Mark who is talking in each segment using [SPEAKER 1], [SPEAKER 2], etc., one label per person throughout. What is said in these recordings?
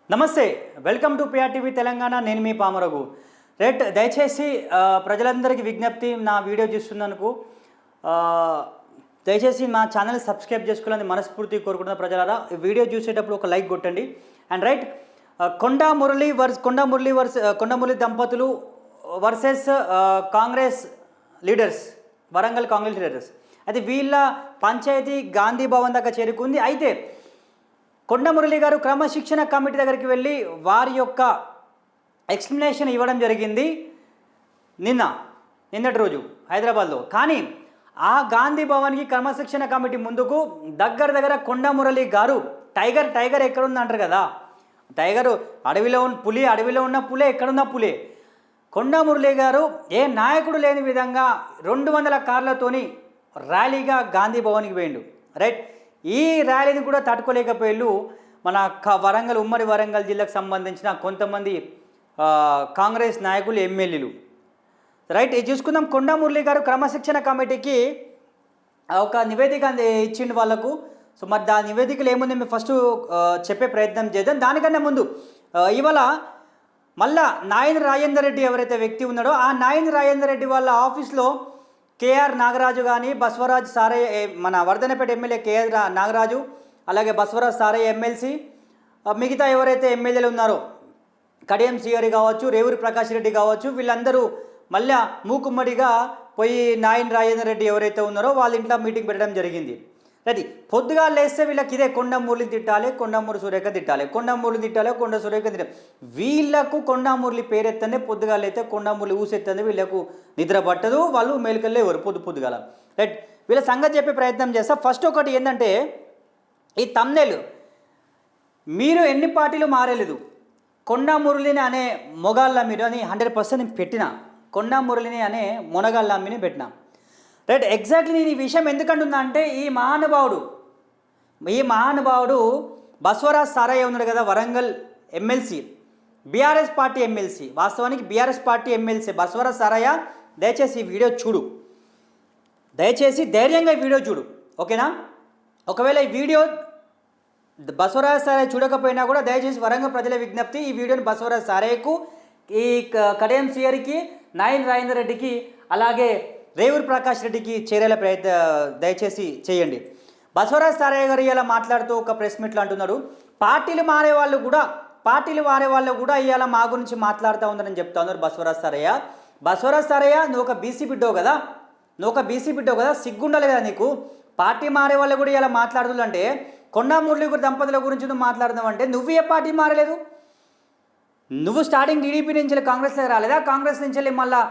[SPEAKER 1] నమస్తే, welcome to పిఆర్టీవీ Telangana. నేను మీ పామరఘు. దయచేసి ప్రజలందరికీ విజ్ఞప్తి, నా వీడియో చూస్తున్నందుకు దయచేసి మా ఛానల్ సబ్స్క్రైబ్ చేసుకోవాలని మనస్ఫూర్తి కోరుకుంటున్న ప్రజలారా, ఈ వీడియో చూసేటప్పుడు ఒక లైక్ కొట్టండి. అండ్ కొండా మురళి దంపతులు versus Congress leaders, Warangal Congress leaders. అయితే వీళ్ళ పంచాయతీ గాంధీ భవన్ దాకా చేరుకుంది. అయితే కొండా మురళి గారు క్రమశిక్షణ కమిటీ దగ్గరికి వెళ్ళి వారి యొక్క ఎక్స్ప్లెనేషన్ ఇవ్వడం జరిగింది నిన్నటి రోజు హైదరాబాద్లో. కానీ ఆ గాంధీ భవన్కి క్రమశిక్షణ కమిటీ ముందుకు దగ్గర కొండా మురళి గారు టైగర్ ఎక్కడుంది అంటారు కదా, టైగరు అడవిలో ఉన్న పులే ఎక్కడున్న పులే. కొండా మురళి గారు ఏ నాయకుడు లేని విధంగా 200 కార్లతోని ర్యాలీగా గాంధీ భవన్కి పోయిండు. ఈ ర్యాలీని కూడా తట్టుకోలేకపోయారు మన ఉమ్మడి వరంగల్ జిల్లాకు సంబంధించిన కొంతమంది కాంగ్రెస్ నాయకులు, ఎమ్మెల్యేలు. ఇది చూసుకుందాం. కొండా మురళి గారు క్రమశిక్షణ కమిటీకి ఒక నివేదిక ఇచ్చిండు వాళ్ళకు. సో మరి దాని నివేదికలు ఏముంది మేము ఫస్ట్ చెప్పే ప్రయత్నం చేద్దాం. దానికన్నా ముందు ఇవాళ మళ్ళా నాయని రాజేందర్ రెడ్డి ఎవరైతే వ్యక్తి ఉన్నాడో, ఆ నాయని రాజేందర్ రెడ్డి వాళ్ళ ఆఫీస్లో కేఆర్ నాగరాజు కానీ, బసవరాజ్ సారయ్య, మన వర్ధనపేట ఎమ్మెల్యే కేఆర్ నాగరాజు, అలాగే బసవరాజ్ సారయ్య ఎమ్మెల్సీ, మిగతా ఎవరైతే ఎమ్మెల్యేలు ఉన్నారో కడియం శ్రీహరి కావచ్చు, రేవూరి ప్రకాష్ రెడ్డి కావచ్చు, వీళ్ళందరూ మళ్ళీ మూకుమ్మడిగా పోయి నాయని రాజేందర్ రెడ్డి ఎవరైతే ఉన్నారో వాళ్ళ ఇంట్లో మీటింగ్ పెట్టడం జరిగింది. పొద్దుగా లేస్తే వీళ్ళకి ఇదే కొండా మురళిని తిట్టాలి, కొండా మురళి సురేఖ తిట్టాలి, కొండా మురళిని తిట్టాలి, కొండ సురేఖ తిట్టాలి. వీళ్ళకు కొండా మురళి పేరెత్తనే పొద్దుగా లేస్తే కొండా మురళి ఊసెత్తనే వీళ్ళకు నిద్ర పట్టదు, వాళ్ళు మేలుకల్లే ఎవరు పొద్దుగాల. వీళ్ళ సంగతి చెప్పే ప్రయత్నం చేస్తా. ఫస్ట్ ఒకటి ఏంటంటే, ఈ తమ్నెల్ మీరు ఎన్ని పార్టీలు మారలేదు, కొండా మురళిని అనే మొగాళ్ళ మీరు అని 100% పెట్టిన, కొండా మురళిని అనే మొనగాళ్ళ అమ్మిని పెట్టిన. ఎగ్జాక్ట్లీ నేను ఈ విషయం ఎందుకంటున్నా అంటే, ఈ మహానుభావుడు బసవరాజ్ సారయ్య ఉన్నాడు కదా, Warangal MLC, BRS party MLC, వాస్తవానికి BRS party MLC Basavaraj Saraiah. దయచేసి ఈ వీడియో చూడు, దయచేసి ధైర్యంగా ఈ వీడియో చూడు, ఓకేనా? ఒకవేళ ఈ వీడియో బసవరాజ్ సారయ్య చూడకపోయినా కూడా దయచేసి వరంగల్ ప్రజల విజ్ఞప్తి, ఈ వీడియోని బసవరాజ్ సారయ్యకు, ఈ కడియం శ్రీహరికి, నాయని రాజేందర్ రెడ్డికి, అలాగే రేవూరి ప్రకాష్ రెడ్డికి చేరేలా దయచేసి చేయండి. బసవరాజ్ సారయ్య గారు ఇలా మాట్లాడుతూ ఒక ప్రెస్ మీట్లో అంటున్నారు, పార్టీలు మారే వాళ్ళు కూడా ఇవాళ మా గురించి మాట్లాడుతూ ఉందని చెప్తా ఉన్నారు బసవరాజ్ సారయ్య. నువ్వు ఒక బీసీ బిడ్డో కదా, సిగ్గుండాలి కదా నీకు? పార్టీ మారే వాళ్ళు కూడా ఇలా మాట్లాడుతున్నారు అంటే, కొండా మురళి దంపతుల గురించి నువ్వు మాట్లాడుతున్నావు అంటే, నువ్వు ఏ పార్టీ మారలేదు? నువ్వు స్టార్టింగ్ టీడీపీ నుంచి కాంగ్రెస్లోకి రాలేదా? కాంగ్రెస్ నుంచి మళ్ళీ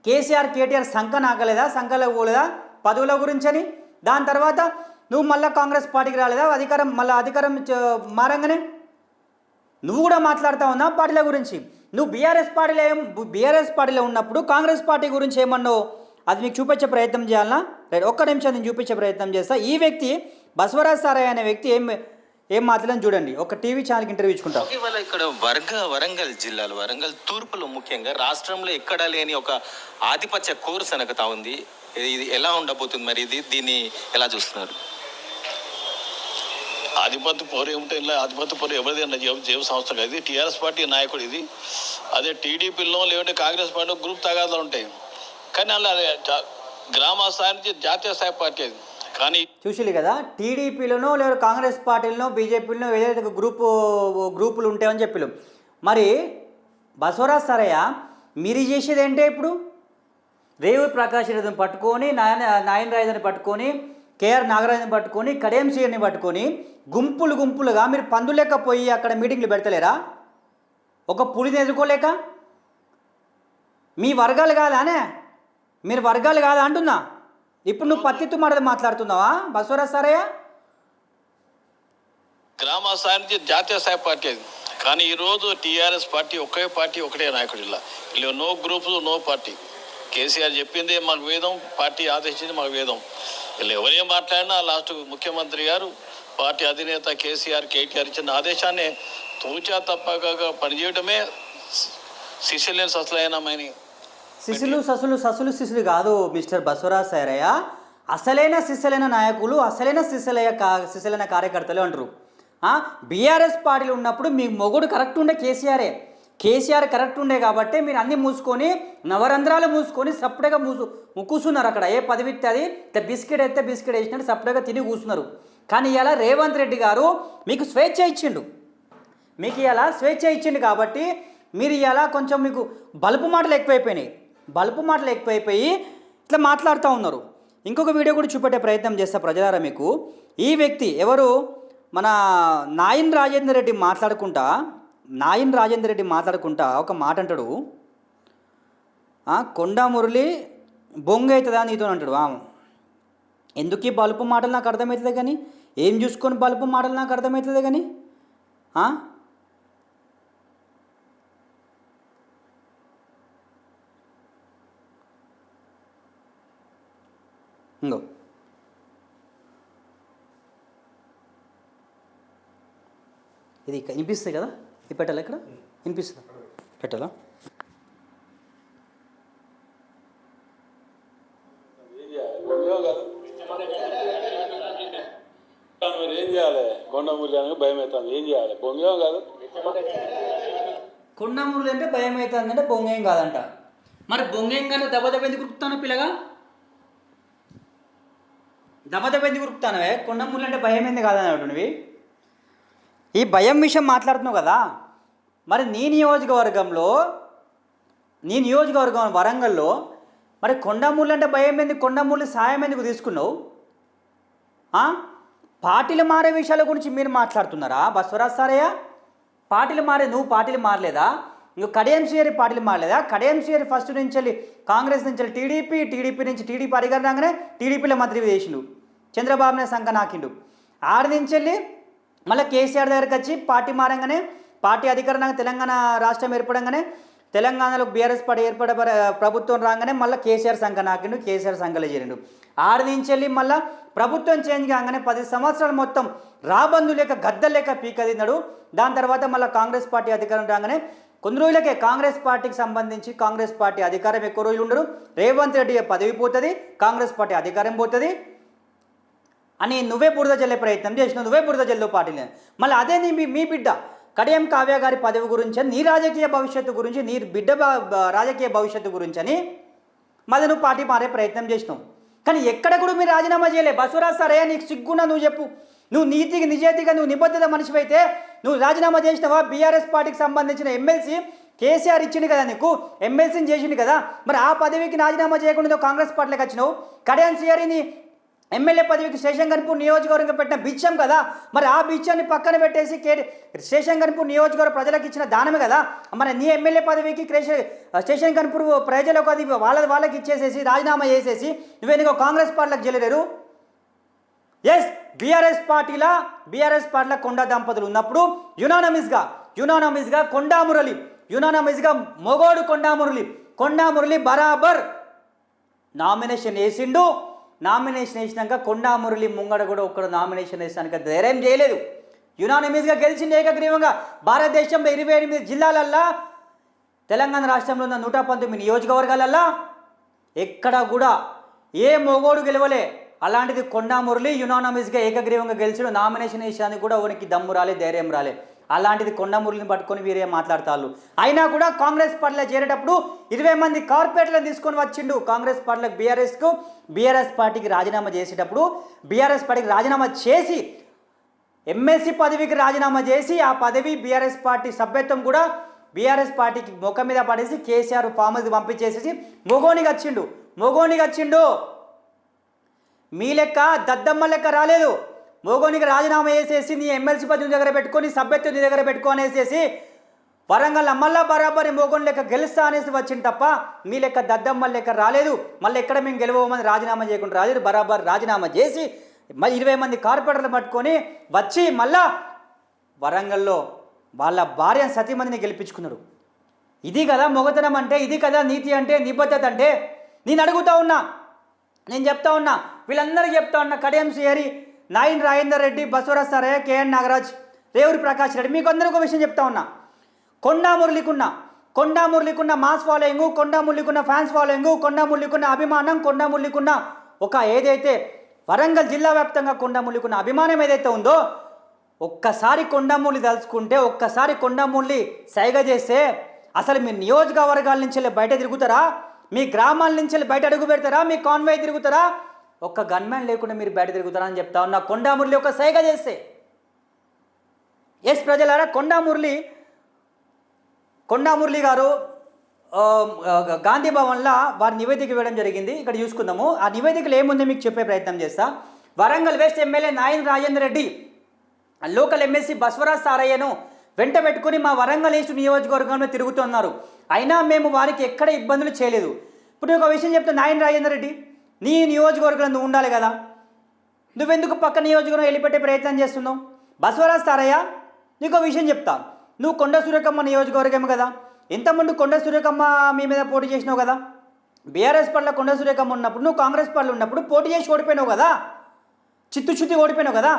[SPEAKER 1] కేటీఆర్ సంఖ నాకలేదా, సంఖలో పోలేదా పదవుల గురించి అని? దాని తర్వాత నువ్వు మళ్ళీ కాంగ్రెస్ పార్టీకి రాలేదా? అధికారం మారంగానే నువ్వు కూడా మాట్లాడుతూ ఉన్నావు పార్టీల గురించి. నువ్వు బీఆర్ఎస్ పార్టీలో ఉన్నప్పుడు కాంగ్రెస్ పార్టీ గురించి ఏమన్నావు, అది మీకు చూపించే ప్రయత్నం చేయాలన్నా? ఒక్క నిమిషం నేను చూపించే ప్రయత్నం చేస్తా. ఈ వ్యక్తి బసవరాజ్ సారయ్య అనే వ్యక్తి ఏం మాట్లాడని చూడండి, ఒక టీవీ ఛానల్కి ఇంటర్వ్యూ ఇచ్చుకుంటాం.
[SPEAKER 2] ఇవాళ ఇక్కడ వరంగల్ జిల్లాలో, వరంగల్ తూర్పులో ముఖ్యంగా రాష్ట్రంలో ఎక్కడా లేని ఒక ఆధిపత్య కోరు సనగతా ఉంది. ఇది ఎలా ఉండబోతుంది, మరి దీన్ని ఎలా చూస్తున్నారు?
[SPEAKER 3] ఆధిపత్య పోరు ఏమిటో, ఇలా ఆధిపత్య పోరు ఎవరిది అన్న జీవ సంస్థ కాదు. ఇది టీఆర్ఎస్ పార్టీ నాయకుడు ఇది. అదే టీడీపీలో లేదంటే కాంగ్రెస్ పార్టీ గ్రూప్ తగాదాలు ఉంటాయి, కానీ అలా గ్రామ స్థాయి నుంచి జాతీయ స్థాయి పార్టీ అది. కానీ
[SPEAKER 1] చూసిల్లు కదా, టీడీపీలోనో లేదా కాంగ్రెస్ పార్టీలోనో బీజేపీలోనో ఏదైతే గ్రూపులు ఉంటాయని చెప్పిలు. మరి బసవరాజ్ సారయ్య మీరు చేసేది ఏంటే? ఇప్పుడు రేవూరి ప్రకాష్ రెడ్డిని పట్టుకొని, నాయని రాజేందర్ని పట్టుకొని, కేఆర్ నాగరాజుని పట్టుకొని, కడియం శ్రీహరిని పట్టుకొని గుంపులుగా మీరు పందులేకపోయి అక్కడ మీటింగ్లు పెడతలేరా? ఒక పులిని ఎదుర్కోలేక మీ వర్గాలు కాదానే, మీరు వర్గాలు కాదా అంటున్నా. ఇప్పుడు నువ్వు పత్తిత్తు మాట్లాడుతున్నావా బసవరాజ్ సారయ్య?
[SPEAKER 3] గ్రామ స్థాయి నుంచి జాతీయ స్థాయి పార్టీ అది. కానీ ఈరోజు టీఆర్ఎస్ పార్టీ ఒకటే నాయకుడు. ఇలా no groups no party. KCR చెప్పిందే మాకు వేదం, పార్టీ ఆదేశించింది మాకు వేదం. వీళ్ళు ఎవరేం మాట్లాడినా లాస్ట్ ముఖ్యమంత్రి గారు, పార్టీ అధినేత కేటీఆర్ ఇచ్చిన ఆదేశాన్ని తూచా తప్పక పనిచేయడమే శిష్యులేని సస్లైనమని.
[SPEAKER 1] ససులు కాదు మిస్టర్ బసవరాజ్ సారయ్య. అసలైన శిశులైన నాయకులు, అసలైన శిశులైన కార్యకర్తలు అంటారు. బీఆర్ఎస్ పార్టీలు ఉన్నప్పుడు మీ మొగుడు కరెక్ట్ ఉండే కేసీఆర్ కరెక్ట్ ఉండే కాబట్టి మీరు అన్నీ మూసుకొని నవరంధ్రాలు మూసుకొని సపరేట్గా కూర్చున్నారు అక్కడ. ఏ పదవి ఇస్తే అది బిస్కెట్ అయితే బిస్కెట్ వేసినట్టు సపరేట్గా తిని కూర్చున్నారు. కానీ ఇలా రేవంత్ రెడ్డి గారు మీకు స్వేచ్ఛ ఇచ్చిండు, కాబట్టి మీరు ఇలా కొంచెం మీకు బలుపు మాటలు ఎక్కువైపోయి ఇట్లా మాట్లాడుతూ ఉన్నారు. ఇంకొక వీడియో కూడా చూపెట్టే ప్రయత్నం చేస్తా ప్రజలారా మీకు. ఈ వ్యక్తి ఎవరు, మన నాయన్ రాజేందర్ రెడ్డి మాట్లాడుకుంటా ఒక మాట అంటాడు, కొండా మురళి బొంగ అవుతుందా నీతో అంటాడు. ఎందుకు ఈ బలుపు మాటలు నాకు అర్థమవుతుంది కానీ, ఏం చూసుకొని బలుపు మాటలు నాకు అర్థమవుతుంది కానీ. ఇంకో ఇది వినిపిస్తుంది కదా, ఇది పెట్టాలి ఇక్కడ, వినిపిస్తుంది పెట్టాలా?
[SPEAKER 4] మరి ఏం చేయాలి? కొండమూల్యానికి భయం అవుతుంది, ఏం చేయాలి? బొంగేం కాదు,
[SPEAKER 1] కొండమూలి అంటే భయం అవుతుంది అంటే బొంగేం కాదంట. మరి బొంగేం కానీ దెబ్బ ఎందుకు ఉరుకుతాను పిల్లగా, దెబ్బ ఎందుకు ఉరుకుతానవే? కొండమూలి అంటే భయం ఏంది కాదన్నాడు నువ్వు. ఈ భయం విషయం మాట్లాడుతున్నావు కదా, మరి నీ నియోజకవర్గం వరంగల్లో మరి కొండమూలి అంటే భయం ఏంది, కొండమూలి సాయం ఎందుకు తీసుకున్నావు? పార్టీలు మారే విషయాల గురించి మీరు మాట్లాడుతున్నారా బసవరాజ్ సారయ్య? నువ్వు పార్టీలు మారలేదా? ఇంకో కడియం శ్రీహరి పార్టీలు మారలేదా? కడియం శ్రీహరి ఫస్ట్ నుంచి వెళ్ళి కాంగ్రెస్ నుంచి వెళ్ళి టీడీపీ నుంచి టీడీపీ అధికారం రాగానే టీడీపీలో మంత్రి చేసిండు, చంద్రబాబునే సంఖ నాకిండు. ఆడ నుంచి వెళ్ళి మళ్ళీ కేసీఆర్ దగ్గరికి వచ్చి పార్టీ మారంగానే, పార్టీ అధికారంగా తెలంగాణ రాష్ట్రం ఏర్పడంగానే, తెలంగాణలో బీఆర్ఎస్ పార్టీ ప్రభుత్వం రాగానే మళ్ళీ కేసీఆర్ సంఘ నాకిండు, కేసీఆర్ సంఘలో చేరిండు. ఆడి నుంచి వెళ్ళి మళ్ళీ ప్రభుత్వం చేంజ్ కాగానే 10 సంవత్సరాలు మొత్తం రాబందు లేక గద్దలు లేక పీకదిన్నాడు. దాని తర్వాత మళ్ళీ కాంగ్రెస్ పార్టీ అధికారం రాగానే కొన్ని రోజులకే కాంగ్రెస్ పార్టీకి సంబంధించి కాంగ్రెస్ పార్టీ అధికారం ఎక్కువ రోజులు ఉండరు, రేవంత్ రెడ్డి పదవి పోతుంది, కాంగ్రెస్ పార్టీ అధికారం పోతుంది అని నువ్వే బురద జల్లే ప్రయత్నం చేసినావు, నువ్వే బురద జల్లు పార్టీలే. మళ్ళీ అదే మీ బిడ్డ కడియం కావ్య గారి పదవి గురించి అని, నీ రాజకీయ భవిష్యత్తు గురించి, నీ బిడ్డ రాజకీయ భవిష్యత్తు గురించి అని మళ్ళీ నువ్వు పార్టీ మారే ప్రయత్నం చేసినావు. కానీ ఎక్కడ కూడా మీరు రాజీనామా చేయలే. బసవరాజ్ సారయ్య నీకు సిగ్గున్నా నువ్వు చెప్పు, నువ్వు నిజాయితీగా నువ్వు నిబద్ధత మనిషి అయితే నువ్వు రాజీనామా చేసినావా? బీఆర్ఎస్ పార్టీకి సంబంధించిన ఎమ్మెల్సీ కేసీఆర్ ఇచ్చింది కదా, నీకు ఎమ్మెల్సీని చేసింది కదా, మరి ఆ పదవికి రాజీనామా చేయకుండా నువ్వు కాంగ్రెస్ పార్టీలోకి వచ్చినావు. కడియం శ్రీహరిని ఎమ్మెల్యే పదవికి శేషంగన్పూర్ నియోజకవర్గం పెట్టిన బిచ్చం కదా, మరి ఆ బిచ్చాన్ని పక్కన పెట్టేసి శేషంగన్పూర్ నియోజకవర్గ ప్రజలకు ఇచ్చిన దానమే కదా. మరి నీ ఎమ్మెల్యే పదవికి శేషంగన్పూర్ ప్రజలకు అది వాళ్ళకి ఇచ్చేసేసి రాజీనామా చేసేసి నువ్వెందుకో కాంగ్రెస్ పార్టీలకు చేయలేరు. ఎస్, బీఆర్ఎస్ పార్టీలో కొండ దంపతులు ఉన్నప్పుడు యునానమిస్గా మొగోడు కొండా మురళి బరాబర్ నామినేషన్ వేసిండు. నామినేషన్ వేసినాక కొండా మురళి ముంగడ కూడా ఒక్కడ నామినేషన్ వేసాక ధైర్యం చేయలేదు. యునానిమస్గా గెలిచింది ఏకగ్రీవంగా. భారతదేశంలో 28 జిల్లాలల్లా, తెలంగాణ రాష్ట్రంలో ఉన్న 119 నియోజకవర్గాలల్లా ఎక్కడ కూడా ఏ మొగోడు గెలవలే. అలాంటిది కొండా మురళి యునానిమస్గా ఏకగ్రీవంగా గెలిచిన నామినేషన్ వేసానికి కూడా ఉనికి దమ్ము రాలే, ధైర్యం రాలే. అలాంటిది కొండా మురళిని పట్టుకొని వీరే మాట్లాడతారు. అయినా కూడా కాంగ్రెస్ పార్టీలో చేరేటప్పుడు 20 మంది కార్పొరేట్లను తీసుకొని వచ్చిండు కాంగ్రెస్ పార్టీలకు. బీఆర్ఎస్ పార్టీకి రాజీనామా చేసేటప్పుడు బీఆర్ఎస్ పార్టీకి రాజీనామా చేసి ఎమ్మెల్సీ పదవికి రాజీనామా చేసి ఆ పదవి బీఆర్ఎస్ పార్టీ సభ్యత్వం కూడా బీఆర్ఎస్ పార్టీకి ముఖం మీద పడేసి కేసీఆర్ ఫామ్ హౌస్ పంపించేసేసి మొగోనిగా వచ్చిండు. మీ లెక్క దద్దమ్మ లెక్క రాలేదు. మొగోనికి రాజీనామా చేసేసి నీ ఎమ్మెల్సీ పదవి దగ్గర పెట్టుకొని సభ్యత్వం నీ దగ్గర పెట్టుకొనేసేసి వరంగల్ మళ్ళా బరాబరి మొగోని లెక్క గెలుస్తా అనేసి వచ్చింది తప్ప మీ లెక్క దద్దమ్మ లెక్క రాలేదు. మళ్ళీ ఎక్కడ మేము గెలవమని రాజీనామా చేయకుండా రాలేదు. బరాబర్ రాజీనామా చేసి 20 మంది కార్పొరేటర్లు పట్టుకొని వచ్చి మళ్ళా వరంగల్లో వాళ్ళ భార్య సతీమణిని గెలిపించుకున్నాడు. ఇది కదా మొగతనం అంటే, ఇది కదా నీతి అంటే, నిబద్ధత అంటే. నేను అడుగుతా ఉన్నా, నేను చెప్తా ఉన్నా, వీళ్ళందరికీ చెప్తా ఉన్నా, కడియం శ్రీహరి, నాయన్ రాజేందర్ రెడ్డి, బసవరాజ్ సారయ్య, కేఎన్ నాగరాజ్, రేవూరి ప్రకాష్ రెడ్డి, మీకు అందరికీ ఒక విషయం చెప్తా ఉన్నా. కొండా మురళికున్న మాస్ ఫాలోయింగ్, కొండా మురళికున్న ఫ్యాన్స్ ఫాలోయింగ్, కొండా మురళికున్న అభిమానం, కొండా మురళికున్న ఒక ఏదైతే వరంగల్ జిల్లా వ్యాప్తంగా కొండా మురళికున్న అభిమానం ఏదైతే ఉందో, ఒక్కసారి కొండమూలి తలుచుకుంటే, ఒక్కసారి కొండమూలి సైగ చేస్తే అసలు మీ నియోజకవర్గాల నుంచి వెళ్ళి బయట తిరుగుతారా? మీ గ్రామాల నుంచి వెళ్ళి బయట అడుగు పెడతారా? మీ కాన్వాయ్ తిరుగుతారా? ఒక్క గన్మ్యాన్ లేకుండా మీరు బయట తిరుగుతారా అని చెప్తా ఉన్నా. కొండమురళి ఒక సైగ చేస్తే ఎస్ ప్రజలారా, కొండమురళి గారు గాంధీ భవన్లో వారి నివేదిక ఇవ్వడం జరిగింది. ఇక్కడ చూసుకుందాము. ఆ నివేదికలు ఏముందో మీకు చెప్పే ప్రయత్నం చేస్తా. Warangal west MLA Nayan Rajender Reddy local MLC Baswaraj సారయ్యను వెంట పెట్టుకుని మా వరంగల్ ఈస్ట్ నియోజకవర్గంలో తిరుగుతున్నారు. అయినా మేము వారికి ఎక్కడ ఇబ్బందులు చేయలేదు. ఇప్పుడు ఒక విషయం చెప్తే, నాయన్ రాజేందర్ రెడ్డి, నీ నియోజకవర్గంలో నువ్వు ఉండాలి కదా, నువ్వెందుకు పక్క నియోజకవర్గం వెళ్ళిపెట్టే ప్రయత్నం చేస్తున్నావు? బస్వరాజ్ సారయ్య, నీకు విషయం చెప్తా. నువ్వు కొండ సురేఖమ్మ నియోజకవర్గం కదా, ఇంతకుముందు కొండ సురేఖమ్మ మీ మీద పోటీ చేసినావు కదా. బీఆర్ఎస్ పార్టీలో కొండ సురేఖమ్మ ఉన్నప్పుడు, నువ్వు కాంగ్రెస్ పార్టీలో ఉన్నప్పుడు పోటీ చేసి ఓడిపోయినావు కదా, చిత్తు ఓడిపోయినావు కదా.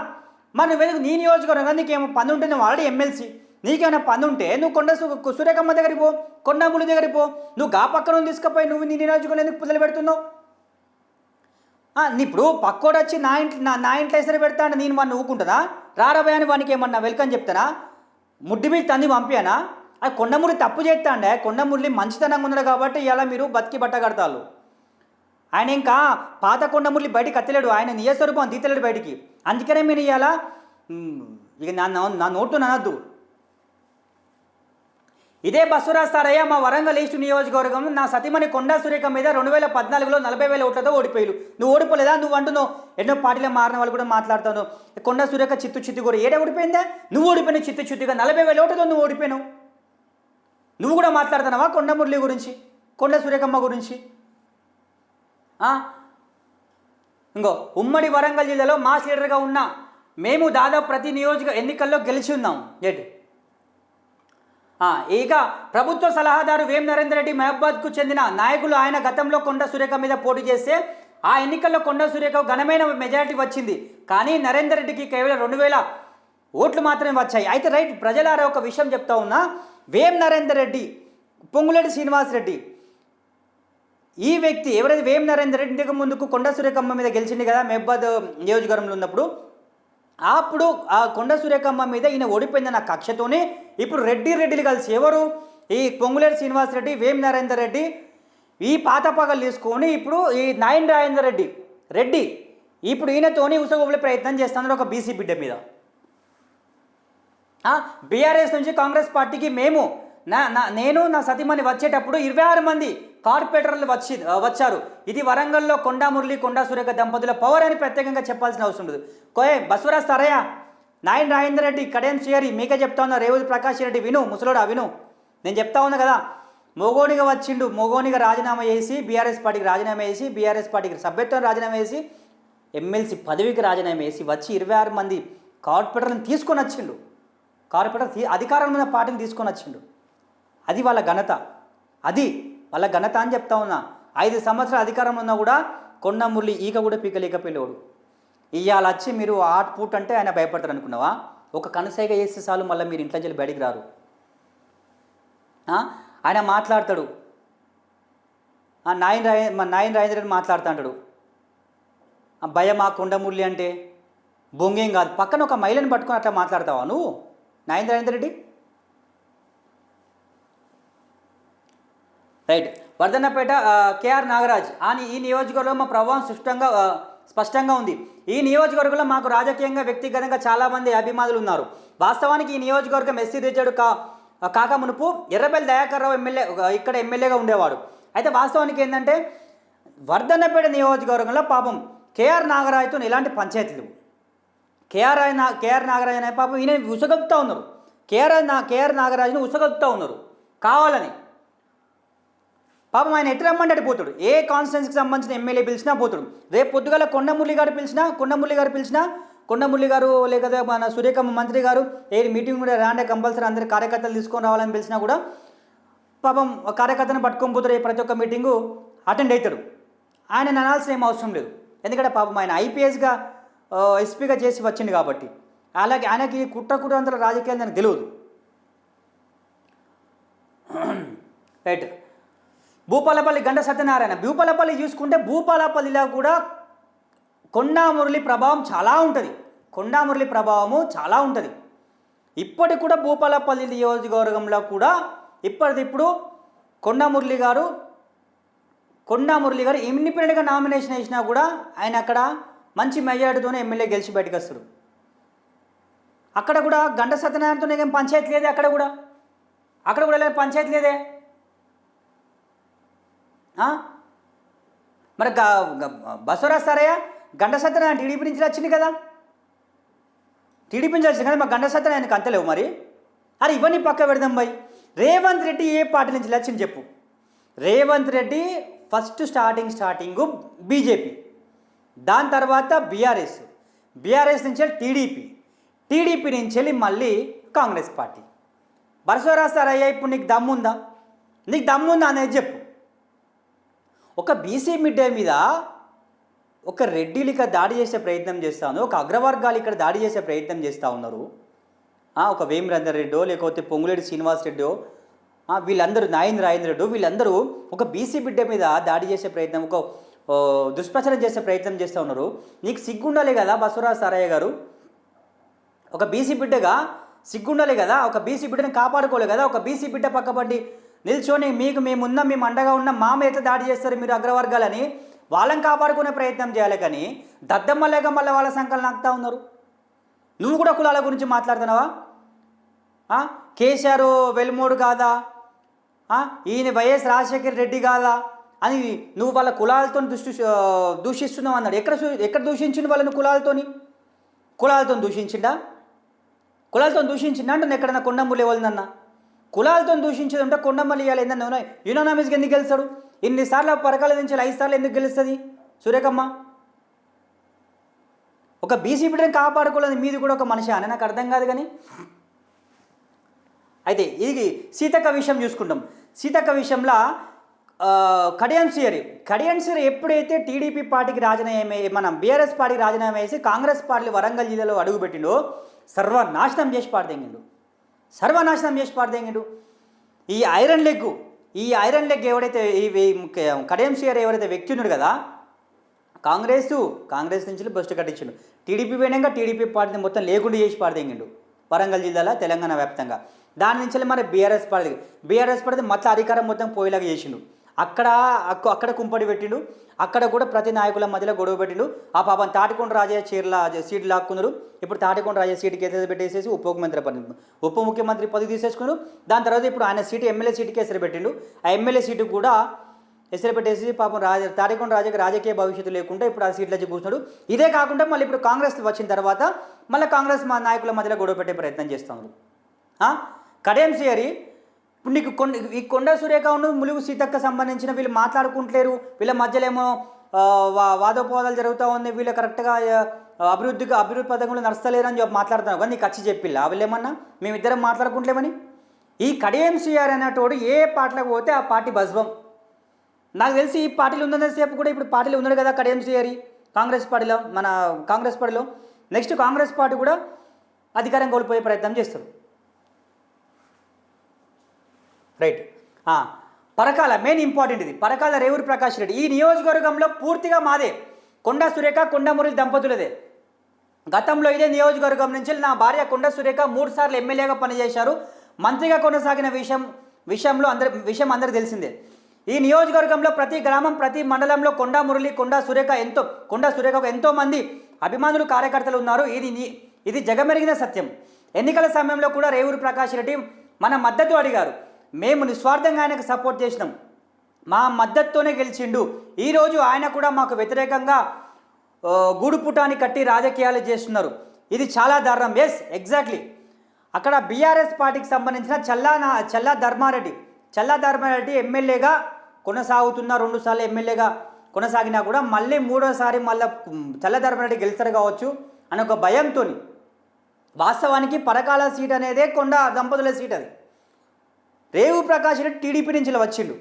[SPEAKER 1] మరి నువ్వెందుకు నీ నియోజకవర్గం, నీకేమో పని ఉంటే, నువ్వు ఆల్రెడీ ఎమ్మెల్సీ, నీకేమైనా పని ఉంటే నువ్వు కొండ సురేఖమ్మ దగ్గరికి పో, కొండమూలి దగ్గరికి పో. నువ్వు గా పక్కన తీసుకుపోయి నువ్వు నీ నియోజకవర్గం ఎందుకు పుల్లలు పెడుతున్నావు? ఇప్పుడు పక్కోడు వచ్చి నా ఇంట్లో ఎసరు పెడతా అంటే నేను వాడిని ఊకుంటుందా? రారబోయాని వానికి ఏమన్నా వెల్కమ్ చెప్తానా? ముడ్డి మీద తంది పంపానా? అది కొండమురళి తప్పు చేస్తా అండి. కొండమురళి మంచితనంగా ఉన్నాడు కాబట్టి ఇలా మీరు బతికి బట్ట కడతారు. ఆయన ఇంకా పాత కొండమురళి బయటికి కత్తలేడు, ఆయన నిజస్వరూపం తీతలేడు బయటికి. అందుకనే మీరు ఇవాళ ఇక నా నోటు ననద్దు. ఇదే బస్వరాజ్ సారయ్య మా వరంగల్ ఈస్ట్ నియోజకవర్గంలో నా సతీమణి కొండా సురేఖ మీద 2014లో 40,000 ఓట్లతో ఓడిపోయారు. నువ్వు ఓడిపోలేదా? నువ్వు అంటున్నావు ఎన్నో పార్టీలో మారిన వాళ్ళు కూడా మాట్లాడుతాను. కొండా సురేఖ చిత్తు కూడా ఏడే ఓడిపోయిందా? నువ్వు ఓడిపోయినావు చిత్తుగా 40,000 ఓట్లతో నువ్వు ఓడిపోయినావు. నువ్వు కూడా మాట్లాడుతున్నావా కొండమురళి గురించి, కొండ సురేఖమ్మ గురించి? ఇంకో ఉమ్మడి వరంగల్ జిల్లాలో మాస్ లీడర్గా ఉన్న మేము దాదాపు ప్రతి ఎన్నికల్లో గెలిచి ఉన్నాం. ఇక ప్రభుత్వ సలహాదారు వేం నరేందర్ రెడ్డి మహబాద్కు చెందిన నాయకులు ఆయన గతంలో కొండ సురేఖ మీద పోటీ చేస్తే ఆ ఎన్నికల్లో కొండ సురేఖ ఘనమైన మెజారిటీ వచ్చింది. కానీ నరేందర్ రెడ్డికి కేవలం 2,000 ఓట్లు మాత్రమే వచ్చాయి. అయితే రైట్ ప్రజలారా, ఒక విషయం చెప్తా ఉన్నా. వేం నరేందర్ రెడ్డి, పొంగులేటి శ్రీనివాస్ రెడ్డి, ఈ వ్యక్తి ఎవరైతే వేం నరేందర్ రెడ్డి ఇంతకు ముందుకు కొండ సురేఖమ్మ మీద గెలిచింది కదా మహబాద్ నియోజకవర్గంలో ఉన్నప్పుడు, అప్పుడు ఆ కొండ సురేఖమ్మ మీద ఈయన ఓడిపోయిందన్న కక్షతోనే ఇప్పుడు రెడ్డిలు కలిసి, ఎవరు ఈ పొంగులేటి శ్రీనివాస్ రెడ్డి, వేం నరేందర్ రెడ్డి, ఈ పాత పగలు తీసుకొని ఇప్పుడు ఈ నాయన్ రాజేందర్ రెడ్డి ఇప్పుడు ఈయనతోని ఉసగొబ్బలే ప్రయత్నం చేస్తున్నారు ఒక బీసీ బిడ్డ మీద. బీఆర్ఎస్ నుంచి కాంగ్రెస్ పార్టీకి నేను నా సతీమణి వచ్చేటప్పుడు 26 మంది కార్పొరేటర్లు వచ్చారు. ఇది వరంగల్లో కొండమురళి కొండా సురేఖ దంపతుల పవర్ అని ప్రత్యేకంగా చెప్పాల్సిన అవసరం లేదు. బస్వరాజ్ సారయ్య, నాయన్ రాజేందర్ రెడ్డి, కడియం శ్రీహరి, మీకే చెప్తా ఉన్నా. రేవంత్ ప్రకాష్ రెడ్డి, విను ముసలోడా విను, నేను చెప్తా ఉన్నా కదా. మొగోనిగా వచ్చిండు, మొగోనిగా రాజీనామా చేసి బీఆర్ఎస్ పార్టీకి రాజీనామా చేసి, బీఆర్ఎస్ పార్టీకి సభ్యత్వం రాజీనామా చేసి, ఎమ్మెల్సీ పదవికి రాజీనామా చేసి వచ్చి 26 మంది కార్పొరేటర్లను తీసుకొని వచ్చిండు. అధికారం మీద పార్టీని తీసుకొని వచ్చిండు. అది వాళ్ళ ఘనత, అది వాళ్ళ ఘనత అని చెప్తా ఉన్నా. 5 సంవత్సరాల అధికారం ఉన్నా కూడా కొండమురళి ఈక కూడా పీకలేకపోయాడు. ఇవాళ వచ్చి మీరు ఆట్పుట్ అంటే ఆయన భయపడతారు అనుకున్నావా? ఒక కనసైగ చేస్తే చాలు మళ్ళీ మీరు ఇంట్లో నుంచి బయటికి రారు. ఆయన మాట్లాడతాడు, నాయన్ రాజేంద్ర రెడ్డి మాట్లాడుతూ అంటాడు, భయం ఆ కొండమురళి అంటే బొంగేం కాదు. పక్కన ఒక మహిళను పట్టుకొని అట్లా మాట్లాడతావా నువ్వు నాయన్ రాజేంద్ర రెడ్డి? రైట్. వర్ధన్నపేట కేఆర్ నాగరాజ్, ఈ నియోజకవర్గంలో మా ప్రభావం స్పష్టంగా ఉంది. ఈ నియోజకవర్గంలో మాకు రాజకీయంగా వ్యక్తిగతంగా చాలామంది అభిమానులు ఉన్నారు. వాస్తవానికి ఈ నియోజకవర్గం ఎస్సీ రిజర్వ్డ్ కాక మునుపు ఎర్రబెల్లి దయాకర్ రావు ఇక్కడ ఎమ్మెల్యేగా ఉండేవాడు. అయితే వాస్తవానికి ఏంటంటే వర్ధన్నపేట నియోజకవర్గంలో పాపం కేఆర్ నాగరాజ్తో ఎలాంటి పంచాయతీలు, కేఆర్ నాగరాజ్ అనే పాపం ఈయన ఉసగొలుపుతూ ఉన్నారు. కేఆర్ నాగరాజ్ని ఉసగొలుపుతూ ఉన్నారు కావాలని. పాపం ఆయన ఎటు రమ్మంటే అటు పోతాడు. ఏ కాన్స్టిట్యున్సీకి సంబంధించిన ఎమ్మెల్యే పిలిచినా పోతాడు. రేపు పొద్దుగల కొండమురళి గారు పిలిచినా, కొండమురళి గారు లేకపోతే మన సురేఖమ్మ మంత్రి గారు మీటింగ్ కూడా రాండే కంపల్సరీ అందరి కార్యకర్తలు తీసుకొని రావాలని పిలిచినా కూడా పాపం కార్యకర్తను పట్టుకొని పోతాడు. ప్రతి ఒక్క మీటింగు అటెండ్ అవుతాడు. ఆయన అనాల్సిన ఏం అవసరం లేదు. ఎందుకంటే పాపం ఆయన ఐపీఎస్గా ఎస్పీగా చేసి వచ్చింది కాబట్టి. అలాగే ఆయనకి కుట్రంతల రాజకీయాలు నాకు తెలియదు. రైట్. భూపాలపల్లి గంట సత్యనారాయణ, భూపాలపల్లి చూసుకుంటే భూపాలపల్లిలో కూడా కొండమురళి ప్రభావం చాలా ఉంటుంది. కొండా మురళి ప్రభావము చాలా ఉంటుంది. ఇప్పటికి కూడా భూపాలపల్లి నియోజకవర్గంలో కూడా ఇప్పటికిప్పుడు కొండా మురళి గారు ఇండిపెండెంట్గా నామినేషన్ వేసినా కూడా ఆయన అక్కడ మంచి మెజారిటీతోనే ఎమ్మెల్యే గెలిచి బయటకు వస్తాడు. అక్కడ కూడా గంట సత్యనారాయణతోనే ఏం పంచాయతీ లేదే, అక్కడ కూడా పంచాయతీ లేదే. మరి బసవరాజ్ సారయ్య గంట సత్యనారాయణ టీడీపీ నుంచి వచ్చింది కదా, టీడీపీ నుంచి వచ్చింది కదా, మరి గంట సత్యనారాయణకి అంతలేవు మరి. అరే ఇవన్నీ పక్క పెడదాం భయ్. రేవంత్ రెడ్డి ఏ పార్టీ నుంచి వచ్చింది చెప్పు. Revanth Reddy first starting BJP, దాని తర్వాత బీఆర్ఎస్ నుంచి టీడీపీ నుంచి వెళ్ళి మళ్ళీ కాంగ్రెస్ పార్టీ. బసవరాజ్ సారయ్య ఇప్పుడు నీకు దమ్ముందా అనేది చెప్పు. ఒక బీసీ మిడ్డే మీద ఒక రెడ్డిలు ఇక్కడ దాడి చేసే ప్రయత్నం చేస్తూ ఉన్నారు, ఒక అగ్రవర్గాలు ఇక్కడ దాడి చేసే ప్రయత్నం చేస్తూ ఉన్నారు. ఒక వేమిరందర్ రెడ్డో లేకపోతే పొంగులేటి శ్రీనివాస్ రెడ్డో వీళ్ళందరూ నాయేంద్ర రెడ్డో వీళ్ళందరూ ఒక బీసీ బిడ్డ మీద దాడి చేసే ప్రయత్నం, ఒక దుష్ప్రచారం చేసే ప్రయత్నం చేస్తూ ఉన్నారు. నీకు సిగ్గుండాలి కదా బసవరాజ్ సారయ్య గారు, ఒక బీసీ బిడ్డగా సిగ్గుండాలి కదా, ఒక బీసీ బిడ్డని కాపాడుకోలే కదా, ఒక బీసీ బిడ్డ పక్కపడి నిల్చొని మేము అండగా ఉన్నాం, మా మీద దాడి చేస్తారు మీరు అగ్రవర్గాలని వాళ్ళని కాపాడుకునే ప్రయత్నం చేయాలి. కానీ దద్దమ్మలేక మళ్ళీ వాళ్ళ సంకలనం నాకుతా ఉన్నారు. నువ్వు కూడా కులాల గురించి మాట్లాడుతున్నావా? కేసీఆర్ వెలుమోడు కాదా, ఈయన వైఎస్ రాజశేఖర్ రెడ్డి కాదా అని నువ్వు వాళ్ళ కులాలతో దూషిస్తున్నావు అన్నాడు. ఎక్కడ దూషించిండు వాళ్ళని? కులాలతో దూషించిండా అంటే ఎక్కడన్నా కొండమూలి వాళ్ళనన్నా కులాలతో దూషించేది ఉంటే కొండమల్లి ఇవ్వాలి. ఏంటన్నా యునానిమస్గా ఎందుకు గెలుస్తాడు? ఇన్నిసార్లు పరకాల నుంచి 5 సార్లు ఎందుకు గెలుస్తుంది సురేఖమ్మ? ఒక బీసీ బిడ్డని కాపాడుకోలేదు మీది కూడా ఒక మనిషి అని నాకు అర్థం కాదు. కానీ అయితే ఇది సీతక్క విషయం చూసుకుంటాం. సీతక్క విషయంలో కడియం సియర్ ఎప్పుడైతే టీడీపీ పార్టీకి రాజీనామా మన బీఆర్ఎస్ పార్టీకి రాజీనామా వేసి కాంగ్రెస్ పార్టీ వరంగల్ జిల్లాలో అడుగుపెట్టిండో సర్వనాశనం చేసి పాడదెంగిండు. ఈ ఐరన్ లెగ్ ఎవడైతే కడియం సియర్ ఎవరైతే వ్యక్తి ఉన్నాడు కదా, కాంగ్రెస్ నుంచి బస్టు కట్టించిండు. టీడీపీ పోయినాక టీడీపీ పార్టీని మొత్తం లేకుండా చేసి పాడదెంగిండు వరంగల్ జిల్లాలో తెలంగాణ వ్యాప్తంగా. దాని నుంచి మరి బీఆర్ఎస్ పార్టీ మొత్తం అధికారం మొత్తం పోయేలాగా చేసిండు. అక్కడ కుంపడి పెట్టిండు. అక్కడ కూడా ప్రతి నాయకుల మధ్యలో గొడవ పెట్టిండు. ఆ పాపం తాటికొండ రాజయ్య సీట్లు లాక్కున్నారు. ఇప్పుడు తాటికొండ రాజయ్య సీటుకి ఎదురు పెట్టేసేసి ఉప ముఖ్యమంత్రి పదవి తీసేసుకున్నారు. దాని తర్వాత ఇప్పుడు ఆయన ఎమ్మెల్యే సీటుకి ఎసరు పెట్టిండు. ఆ ఎమ్మెల్యే సీటు కూడా ఎసరు పెట్టేసి పాపం తాటికొండ రాజయ్యకి రాజకీయ భవిష్యత్తు లేకుండా ఇప్పుడు ఆ సీట్లు వచ్చి కూర్చున్నాడు. ఇదే కాకుండా మళ్ళీ ఇప్పుడు కాంగ్రెస్ వచ్చిన తర్వాత మళ్ళీ కాంగ్రెస్ నాయకుల మధ్యలో గొడవ పెట్టే ప్రయత్నం చేస్తున్నారు. కడియం సియర్ ఇప్పుడు నీకు ఈ కొండ సురేఖ ములుగు సీతక్క సంబంధించిన వీళ్ళు మాట్లాడుకుంటలేరు, వీళ్ళ మధ్యలో ఏమో వాదోపవాదాలు జరుగుతూ ఉన్నాయి, వీళ్ళు కరెక్ట్గా అభివృద్ధి పథకంలో నడుస్తలేరు అని చెప్పి మాట్లాడుతున్నావు. కానీ నీకు వచ్చి చెప్పిల్లా వీళ్ళు ఏమన్నా మేమిద్దరం మాట్లాడుకుంటలేమని? ఈ కడియం సిఆర్ అనేటోడు ఏ పార్టీలోకి పోతే ఆ పార్టీ భస్వం. నాకు తెలిసి ఈ పార్టీలో ఉన్నంతసేపు కూడా ఇప్పుడు పార్టీలో ఉన్నాడు కదా కడియం సిఆర్ కాంగ్రెస్ పార్టీలో. నెక్స్ట్ కాంగ్రెస్ పార్టీ కూడా అధికారం కోల్పోయే ప్రయత్నం చేస్తారు. రైట్. పరకాల మెయిన్ ఇంపార్టెంట్ ఇది. పరకాల రేవూరి ప్రకాష్ రెడ్డి ఈ నియోజకవర్గంలో పూర్తిగా మాదే. కొండా సురేఖ కొండ మురళి దంపతులదే. గతంలో ఇదే నియోజకవర్గం నుంచి నా భార్య కొండ సురేఖ 3 సార్లు ఎమ్మెల్యేగా పనిచేశారు. మంత్రిగా కొనసాగిన విషయం అందరికీ తెలిసిందే. ఈ నియోజకవర్గంలో ప్రతి గ్రామం ప్రతి మండలంలో కొండా మురళి కొండా సురేఖకు ఎంతో మంది అభిమానులు కార్యకర్తలు ఉన్నారు. ఇది జగమెరిగిన సత్యం. ఎన్నికల సమయంలో కూడా రేవూరి ప్రకాష్ రెడ్డి మన మద్దతు అడిగారు. మేము నిస్వార్థంగా ఆయనకు సపోర్ట్ చేసినాం, మా మద్దతుతోనే గెలిచిండు. ఈరోజు ఆయన కూడా మాకు వ్యతిరేకంగా గూడుపుటాన్ని కట్టి రాజకీయాలు చేస్తున్నారు. ఇది చాలా దారుణం. Yes, exactly. అక్కడ బీఆర్ఎస్ పార్టీకి సంబంధించిన చల్లా ధర్మారెడ్డి ఎమ్మెల్యేగా కొనసాగుతున్న 2 సార్లు ఎమ్మెల్యేగా కొనసాగినా కూడా మళ్ళీ 3వసారి చల్లా ధర్మారెడ్డి గెలుస్తారు కావచ్చు అని ఒక భయంతో. వాస్తవానికి పరకాల సీట్ అనేదే కొండ దంపతుల సీట్. అది రేవూరి ప్రకాష్ రెడ్డి టీడీపీ నుంచి వచ్చిండు.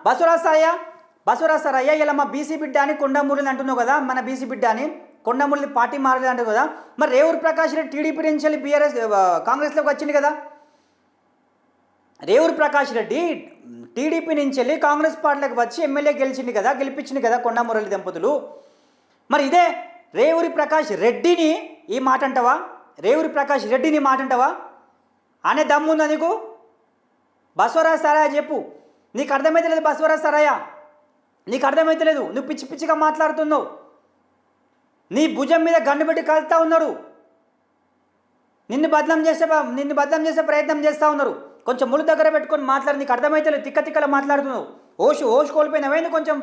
[SPEAKER 1] బసవరాజ్ సారయ్య ఇలా మా బీసీ బిడ్డ అని కొండమూరిని అంటున్నావు కదా, మన బీసీ బిడ్డ అని కొండమూరిని పార్టీ మారలేదు అంటావు కదా. మరి రేవూరి ప్రకాష్ రెడ్డి టీడీపీ నుంచి బీఆర్ఎస్ కాంగ్రెస్లోకి వచ్చింది కదా. రేవూరి ప్రకాష్ రెడ్డి టీడీపీ నుంచి వెళ్ళి కాంగ్రెస్ పార్టీలోకి వచ్చి ఎమ్మెల్యే గెలిపించింది కదా కొండమురళి దంపతులు. మరి ఇదే రేవూరి ప్రకాష్ రెడ్డిని ఈ మాట అంటావా? రేవూరి ప్రకాష్ రెడ్డిని మాట అంటావా? అనే దమ్ముందా నీకు? బసవరాజ్ సారయ్య చెప్పు, నీకు అర్థమైతే లేదు. బసవరాజ్ సారయ్య నీకు అర్థమైతే లేదు. నువ్వు పిచ్చి పిచ్చిగా మాట్లాడుతున్నావు. నీ భుజం మీద గన్ను పెట్టి కలుపుతా ఉన్నారు. నిన్ను బదనాం చేసే ప్రయత్నం చేస్తూ ఉన్నారు. కొంచెం ముళ్ళు దగ్గర పెట్టుకొని మాట్లాడి. నీకు అర్థమైతే లేదు. తిక్క తిక్కలా మాట్లాడుతున్నావు. ఓషు కోల్పోయినవేంది కొంచెం.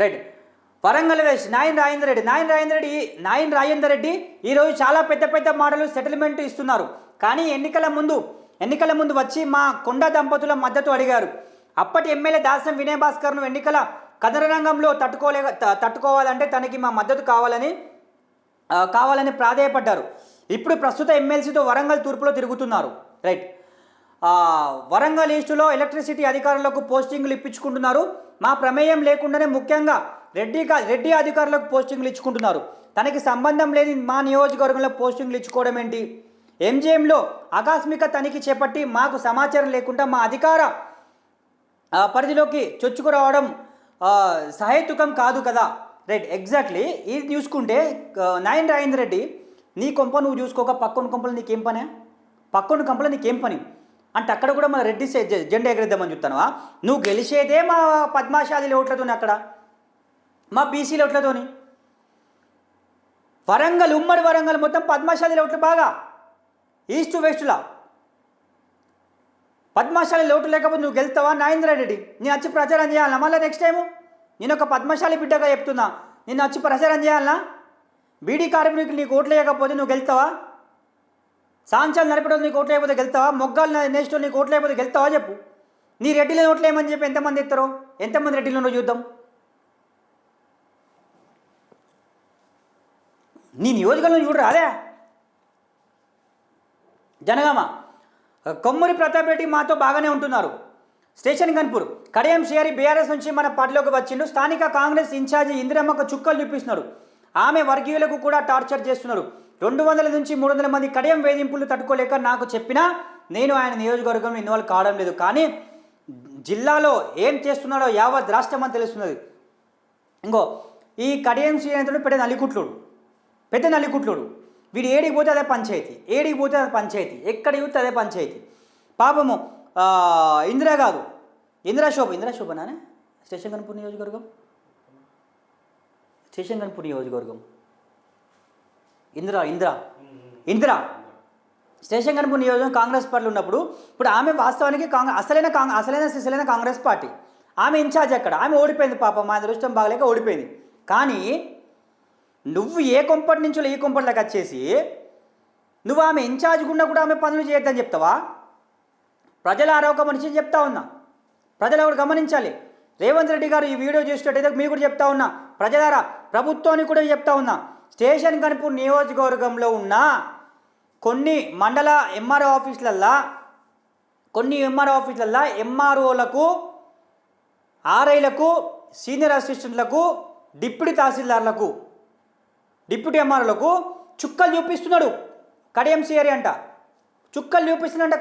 [SPEAKER 1] రైట్. వరంగల్ వేస్ట్ నాయన్ రాజేందర్ రెడ్డి ఈరోజు చాలా పెద్ద పెద్ద మాటలు సెటిల్మెంట్ ఇస్తున్నారు. కానీ ఎన్నికల ముందు వచ్చి మా కొండ దంపతుల మద్దతు అడిగారు. అప్పటి ఎమ్మెల్యే దాసం వినయ్ భాస్కర్ను ఎన్నికల కథనరంగంలో తట్టుకోవాలంటే తనకి మా మద్దతు కావాలని ప్రాధేయపడ్డారు. ఇప్పుడు ప్రస్తుత ఎమ్మెల్సీతో వరంగల్ తూర్పులో తిరుగుతున్నారు. రైట్. వరంగల్ ఈస్టులో ఎలక్ట్రిసిటీ అధికారులకు పోస్టింగ్లు ఇప్పించుకుంటున్నారు. మా ప్రమేయం లేకుండానే ముఖ్యంగా రెడ్డి అధికారులకు పోస్టింగ్లు ఇచ్చుకుంటున్నారు. తనకి సంబంధం లేని మా నియోజకవర్గంలో పోస్టింగ్లు ఇచ్చుకోవడం ఏంటి? ఎంజీఎంలో ఆకస్మిక తనిఖీ చేపట్టి మాకు సమాచారం లేకుండా మా అధికార పరిధిలోకి చొచ్చుకురావడం సహేతుకం కాదు కదా. రైట్. ఎగ్జాక్ట్లీ. ఇది చూసుకుంటే నాయన్ రాజేందర్ రెడ్డి, నీ కొంప నువ్వు చూసుకోక పక్కన కొంపలు నీకేం పని? పక్కన కొంపలు నీకేం పని అంటే అక్కడ కూడా మన రెడ్డి జెండా ఎగరేద్దామని చెప్తానువా? నువ్వు గెలిచేదే మా పద్మాశాలి ఓట్లతోని, అక్కడ మా బీసీల ఓట్లతోని. ఉమ్మడి వరంగల్ మొత్తం పద్మాశాలి ఓట్లు బాగా, ఈస్ట్ వెస్టులా. పద్మశాలి ఓట్లు లేకపోతే నువ్వు గెలుస్తావా? నాగేంద్ర రెడ్డి నేను వచ్చి ప్రచారం చేయాలన్నా? మళ్ళీ నెక్స్ట్ టైము నేను ఒక పద్మశాలి బిడ్డగా చెప్తున్నా, నిన్ను వచ్చి ప్రచారం చేయాలన్నా? బీడీ కార్మికులు నీకు ఓట్లు వేయకపోతే నువ్వు గెలుస్తావా? సాంచాలు నడిపేటోళ్ళు నీకు ఓట్లు లేకపోతే గెలుస్తావా? మొగ్గాలు నేసేటోళ్ళు నీకు ఓట్లు లేకపోతే గెలుస్తావా? చెప్పు. నీ రెడ్డిలో ఓట్లు ఏమని చెప్పి ఎంతమంది ఎత్తారో, ఎంతమంది రెడ్డిలో చూద్దాం. నీ నియోజకవర్గంలో చూడరా అదే జనగామ. కొమ్మూరి ప్రతాప్ రెడ్డి మాతో బాగానే ఉంటున్నారు. స్టేషన్ గన్పూర్ కడియం శ్రీహరి బీఆర్ఎస్ నుంచి మన పార్టీలోకి వచ్చిండు. స్థానిక కాంగ్రెస్ ఇన్ఛార్జి ఇందిరమ్మకు చుక్కలు చూపిస్తున్నాడు. ఆమె వర్గీయులకు కూడా టార్చర్ చేస్తున్నారు. 200 నుంచి 300 మంది కడియం వేధింపులు తట్టుకోలేక నాకు చెప్పినా నేను ఆయన నియోజకవర్గంలో ఇన్వాల్వ్ కావడం లేదు. కానీ జిల్లాలో ఏం చేస్తున్నాడో యావత్ రాష్ట్రం అని తెలుస్తున్నది. ఇంకో ఈ కడియం శ్రీహరి పెద్ద నల్లికుట్లోడు. వీడు ఏడికి పోతే అదే పంచాయతీ, ఎక్కడ చూస్తే అదే పంచాయతీ. పాపము ఇందిరా శోభనానే స్టేషన్ గన్పూర్ నియోజకవర్గం ఇందిరా స్టేషన్ గన్పూర్ నియోజకవర్గం కాంగ్రెస్ పార్టీలో ఉన్నప్పుడు ఇప్పుడు ఆమె వాస్తవానికి అసలైన కాంగ్రెస్ పార్టీ. ఆమె ఇన్ఛార్జ్ అక్కడ. ఆమె ఓడిపోయింది పాపం, మా దృష్టం బాగలేక ఓడిపోయింది. కానీ నువ్వు ఏ కొంపటి నుంచో ఈ కొంపట్లోకి వచ్చేసి నువ్వు ఆమె ఇన్ఛార్జ్ గుండా కూడా ఆమె పనులు చేయొద్దని చెప్తావా? ప్రజల ఆరోగ్య మనిషి చెప్తా ఉన్నా, ప్రజలు కూడా గమనించాలి. రేవంత్ రెడ్డి గారు ఈ వీడియో చూసేటట్టయితే మీకు కూడా చెప్తా ఉన్నా, ప్రజలారా ప్రభుత్వానికి కూడా చెప్తా ఉన్నా, స్టేషన్ గన్పూర్ నియోజకవర్గంలో ఉన్న కొన్ని మండల ఎంఆర్ఓ ఆఫీసులల్లో ఎంఆర్ఓలకు, ఆర్ఐలకు, సీనియర్ అసిస్టెంట్లకు, డిప్యూటీ తహసీల్దార్లకు, డిప్యూటీ ఎంఆర్ఓలకు చుక్కలు చూపిస్తున్నాడు కడియం శ్రీహరి అంట.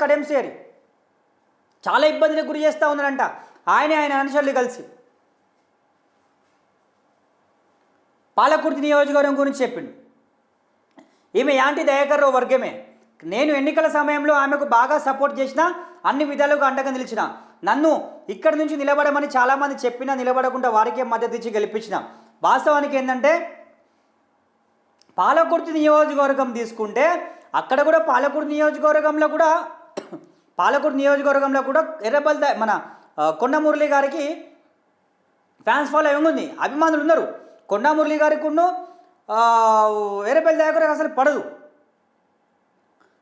[SPEAKER 1] కడియం శ్రీహరి చాలా ఇబ్బందులకు గురి చేస్తూ ఉన్నాడంట ఆయన అనుచరులు కలిసి. పాలకుర్తి నియోజకవర్గం గురించి చెప్పిండు. ఈమె యాంటీ దయాకర్ రావు వర్గమే. నేను ఎన్నికల సమయంలో ఆమెకు బాగా సపోర్ట్ చేసిన, అన్ని విధాలుగా అండగా నిలిచిన. నన్ను ఇక్కడి నుంచి నిలబడమని చాలామంది చెప్పినా నిలబడకుండా వారికే మద్దతు ఇచ్చి గెలిపించిన. వాస్తవానికి ఏంటంటే పాలకుర్తి నియోజకవర్గం తీసుకుంటే అక్కడ కూడా పాలకుర్తి నియోజకవర్గంలో కూడా ఎర్రబల్ మన కొండ మురళి గారికి ఫ్యాన్స్ ఫాలోయింగ్ ఉంది, అభిమానులు ఉన్నారు. కొండ మురళి గారికి ఎర్రబల్ దగ్గర అసలు పడదు.